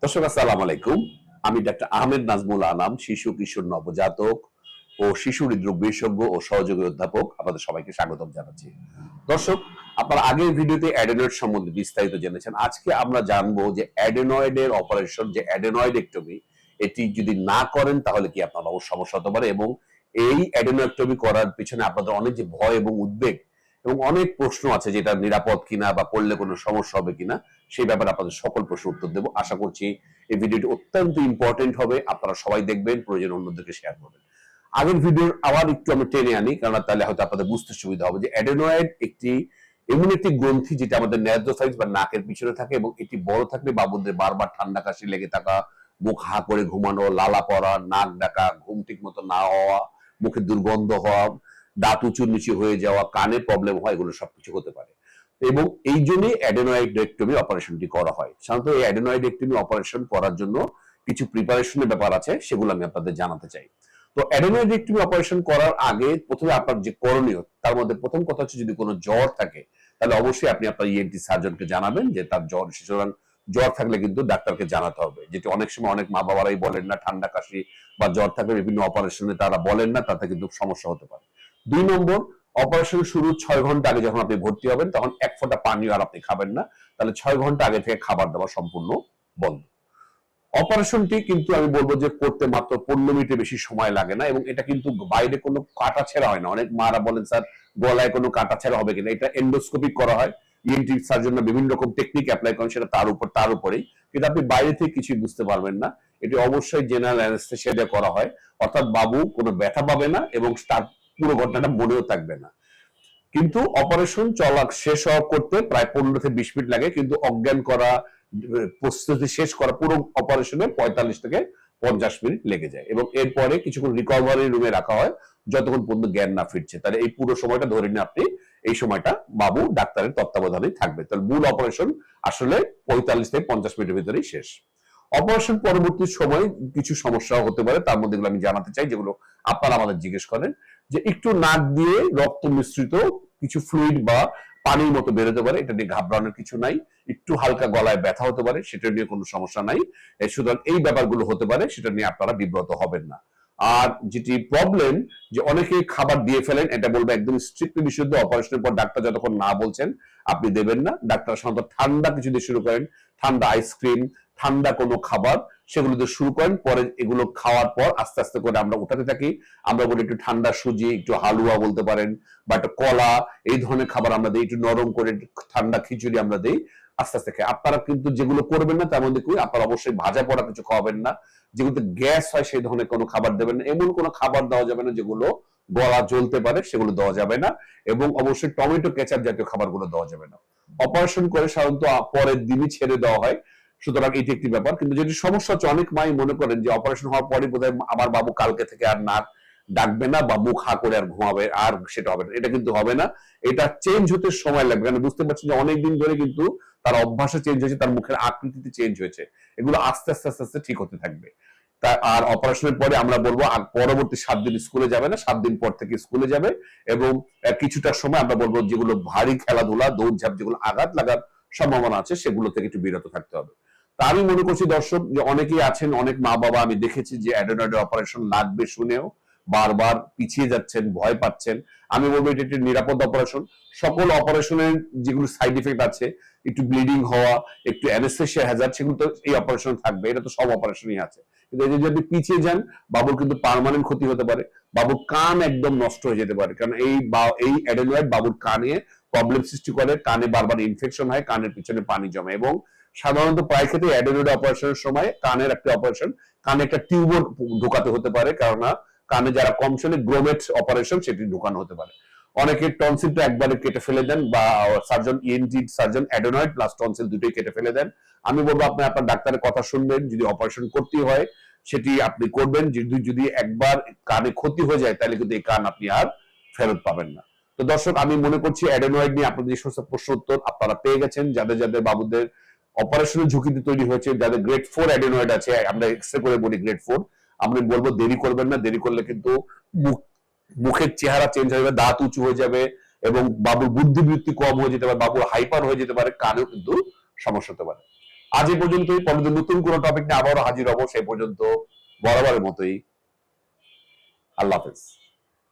দর্শক আসসালামু আলাইকুম। আমি ডাক্তার আহমেদ নাজমুল আনাম, শিশু কিশোর নবজাতক ও শিশু হৃদরোগ বিশেষজ্ঞ ও সহযোগী অধ্যাপক। আপনাদের সবাইকে স্বাগতম জানাচ্ছি। দর্শক, আপনারা আগের ভিডিওতে অ্যাডেনয়েড সম্বন্ধে বিস্তারিত জেনেছেন। আজকে আমরা জানবো যে অ্যাডেনয়েডের অপারেশন, যে অ্যাডেনয়েডেক্টমি, এটি যদি না করেন তাহলে কি আপনার সমস্যা হতে পারে, এবং এই অ্যাডেনয়েডেক্টমি করার পিছনে আপনাদের অনেক যে ভয় এবং উদ্বেগ এবং অনেক প্রশ্ন আছে, যেটা নিরাপদ কিনা বা করলে কোনো সমস্যা হবে কিনা, সেই ব্যাপারে আপনাদের সকল প্রশ্নের উত্তর দেবো। আশা করছি এই ভিডিওটি অত্যন্ত ইম্পর্টেন্ট হবে, আপনারা সবাই দেখবেন, প্রয়োজন অন্যদেরকে শেয়ার করবেন। আগের ভিডিওর আবার একটু আমি টেনে আনি, কারণ তাহলে হয়তো আপনাদের বুঝতে সুবিধা হবে যে অ্যাডেনয়েড একটি এমন একটি গ্রন্থি যেটা আমাদের ন্যাজোফারিংস বা নাকের পিছনে থাকে, এবং এটি বড় থাকলে বাবুদের বারবার ঠান্ডা কাশি লেগে থাকা, মুখ হা করে ঘুমানো, লালা পড়া, নাক ডাকা, ঘুম ঠিক মতো না হওয়া, মুখে দুর্গন্ধ হওয়া, দাঁত উঁচু নিচু হয়ে যাওয়া, কানে প্রবলেম হয়, এগুলো সবকিছু হতে পারে। এবং এই জন্যই অ্যাডেনয়েডেক্টমি অপারেশনটি করা হয়। সাধারণত এই অ্যাডেনয়েডেক্টমি অপারেশন করার জন্য কিছু প্রিপারেশনের ব্যাপার আছে, সেগুলো আমি আপনাদের জানাতে চাই। তো অ্যাডেনয়েডেক্টমি অপারেশন করার আগে প্রথমে আপনার যে করণীয়, তার মধ্যে প্রথম কথা হচ্ছে, যদি কোনো জ্বর থাকে তাহলে অবশ্যই আপনি আপনার ইএনটি সার্জনকে জানাবেন যে তার জ্বর। সুতরাং জ্বর থাকলে কিন্তু ডাক্তারকে জানাতে হবে, যেটি অনেক সময় অনেক মা বাবারাই বলেন না, ঠান্ডা কাশি বা জ্বর থাকলে বিভিন্ন অপারেশনে তারা বলেন না, তাতে কিন্তু সমস্যা হতে পারে। 2 নম্বর, অপারেশন শুরুর 6 ঘন্টা আগে যখন আপনি ভর্তি হবেন, তখন এক ফোঁটা পানিও আর আপনি খাবেন না। তাহলে 6 ঘন্টা আগে থেকে খাবার দাবার সম্পূর্ণ বন্ধ। অপারেশনটি কিন্তু আমি বলবো যে করতে মাত্র 15 মিনিটের বেশি সময় লাগে না, এবং এটা কিন্তু বাইরে কোনো কাটা ছেঁড়া হয় না। অনেক মারা বলেন, স্যার গলায় কোনো কাটা ছেঁড়া হবে কিনা, এটা এন্ডোস্কোপিক করা হয়। ইএনটি সার্জনরা বিভিন্ন রকম টেকনিক অ্যাপ্লাই করেন, সেটা তার উপরেই, কিন্তু আপনি বাইরে থেকে কিছুই বুঝতে পারবেন না। এটি অবশ্যই জেনারেল অ্যানেস্থেসিয়া দিয়ে করা হয়, অর্থাৎ বাবু কোনো ব্যথা পাবে না এবং তার পুরো ঘটনাটা মনেও থাকবে না। কিন্তু অপারেশন চলা শেষ হওয়া করতে প্রায় 15 থেকে 20 মিনিট লাগে, কিন্তু অজ্ঞান করা, প্রস্তুতি শেষ করা, পুরো অপারেশনে 45 থেকে 50 মিনিট লেগে যায়, এবং এরপরে কিছুক্ষণ রিকভারি রুমে রাখা হয় যতক্ষণ পর্যন্ত জ্ঞান না ফিরছে। তাহলে এই পুরো সময়টা ধরে নিন আপনি, এই সময়টা বাবু ডাক্তারের তত্ত্বাবধানে থাকবে। তাহলে মূল অপারেশন আসলে 45 থেকে 50 মিনিটের ভিতরেই শেষ। অপারেশন পরবর্তী সময় কিছু সমস্যা হতে পারে, তার মধ্যে আমি জানাতে চাই, যেগুলো আপনারা আমাদের জিজ্ঞেস করেন, যে একটু নাক দিয়ে রক্ত মিশ্রিত কিছু ফ্লুইড বা পানির মতো বেরোতে পারে, এটা নিয়ে ঘাবড়ানোর কিছু নাই। একটু হালকা গলায় ব্যথা হতে পারে, সেটা নিয়ে কোনো সমস্যা নাই। সুতরাং এই ব্যাপারগুলো হতে পারে, সেটা নিয়ে আপনারা বিব্রত হবেন না। আর যেটি প্রবলেম, যে অনেকেই খাবার দিয়ে ফেলেন, এটা বলবো একদম স্ট্রিক্টলি নিষিদ্ধ। অপারেশনের পর ডাক্তার যতক্ষণ না বলছেন আপনি দেবেন না। ডাক্তার সাধারণত ঠান্ডা কিছু দিয়ে শুরু করেন, ঠান্ডা আইসক্রিম, ঠান্ডা কোনো খাবার, সেগুলো দিয়ে শুরু করেন। পরে এগুলো খাওয়ার পর আস্তে আস্তে করে আমরা উঠাতে থাকি। আমরা বলি একটু ঠান্ডা সুজি, একটু হালুয়া বলতে পারেন, বা একটা কলা, এই ধরনের খাবার আমরা দিই। একটু নরম করে ঠান্ডা খিচুড়ি আমরা দিই, আস্তে আস্তে খাই। আপনারা কিন্তু যেগুলো করবেন না তার মধ্যে আপনারা অবশ্যই ভাজা পড়া কিছু খাওয়াবেন না। যেগুলোতে গ্যাস হয় সেই ধরনের কোনো খাবার দেবেন না। এমন কোনো খাবার দেওয়া যাবে না যেগুলো গলা জ্বলতে পারে, সেগুলো দেওয়া যাবে না। এবং অবশ্যই টমেটো কেচাপ জাতীয় খাবারগুলো দেওয়া যাবে না। অপারেশন করে সাধারণত পরের দিনই ছেড়ে দেওয়া হয়, সুতরাং এটি একটি ব্যাপার। কিন্তু যেটি সমস্যা হচ্ছে, অনেক মাই মনে করেন যে অপারেশন হওয়ার পরে বোধহয় আমার বাবু কালকে থেকে আর নাক ডাকবে না বা মুখ হা করে আর ঘুমাবে, আর সেটা হবে না। এটা কিন্তু হবে না, এটা চেঞ্জ হতে সময় লাগবে। কারণ বুঝতে পারছেন যে অনেকদিন ধরে কিন্তু তার অভ্যাসে চেঞ্জ হয়েছে, তার মুখের আকৃতিতে চেঞ্জ হয়েছে। এগুলো আস্তে আস্তে আস্তে আস্তে ঠিক হতে থাকবে। আর অপারেশনের পরে আমরা বলবো পরবর্তী 7 দিন স্কুলে যাবে না, 7 দিন পর থেকে স্কুলে যাবে। এবং কিছুটা সময় আমরা বলবো যেগুলো ভারী খেলাধুলা, দৌড়ঝাঁপ, যেগুলো আঘাত লাগার সম্ভাবনা আছে, সেগুলো থেকে একটু বিরত থাকতে হবে। তা আমি মনে করছি দর্শক, যে অনেকেই আছেন, অনেক মা বাবা আমি দেখেছি যে অ্যাডেনয়েড অপারেশন লাগবে শুনেও বারবার পিছিয়ে যাচ্ছেন, ভয় পাচ্ছেন। আমি বলবো এটা একটি নিরাপদ অপারেশন। সকল অপারেশনের যেগুলো সাইড ইফেক্ট আছে, একটু ব্লিডিং হওয়া, একটু অ্যানেস্থেসিয়া হ্যাজার্ড, সেগুলো তো এই অপারেশন থাকবে, এটা তো সব অপারেশনই আছে। কিন্তু এই যে যদি পিছিয়ে যান, বাবুর কিন্তু পার্মানেন্ট ক্ষতি হতে পারে। বাবুর কান একদম নষ্ট হয়ে যেতে পারে, কারণ এই অ্যাডেনয়েড বাবুর কানে প্রবলেম সৃষ্টি করে, কানে বারবার ইনফেকশন হয়, কানের পিছনে পানি জমে। এবং সাধারণত প্রায় ক্ষেত্রে অ্যাডেনয়েড অপারেশনের সময় কানের একটা অপারেশন, কানে একটা টিউবও ঢোকাতে হতে পারে, কারণ কানে যারা কম শোনে গ্রোমেট অপারেশন সেটি ঢোকানো হতে পারে। অনেকে টনসিলটা একবারে কেটে ফেলে দেন, বা surgeon, ENT surgeon adenoid plus tonsil দুটোই কেটে ফেলে দেন। আমি বলবো আপনি আপনার ডাক্তারের কথা শুনবেন, যদি অপারেশন করতে হয় সেটি আপনি করবেন। যদি একবার কানে ক্ষতি হয়ে যায়, তাহলে কিন্তু এই কান আপনি আর ফেরত পাবেন না। তো দর্শক, আমি মনে করছি অ্যাডেনয়েড নিয়ে আপনাদের যে সমস্ত প্রশ্ন উত্তর আপনারা পেয়ে গেছেন। যাদের যাদের বাবুদের অপারেশনের ঝুঁকিতে তৈরি হয়েছে, যাদের গ্রেড 4 অ্যাডেনয়েড আছে, আমরা এক্সরে করে বলি গ্রেড 4, আমি বলবো দেরি করবেন না। দেরি করলে কিন্তু মুখের চেহারা চেঞ্জ হয়ে যাবে, দাঁত উঁচু হয়ে যাবে, এবং বাবুর বুদ্ধিবৃত্তি কম হয়ে যেতে পারে, বাবুর হাইপার হয়ে যেতে পারে, কানেও কিন্তু সমস্যা হতে পারে। আজ এই পর্যন্তই, পরবর্তী নতুন কোনো টপিক নিয়ে আবারও হাজির হবো। সেই পর্যন্ত বরাবরের মতোই আল্লাহ হাফেজ।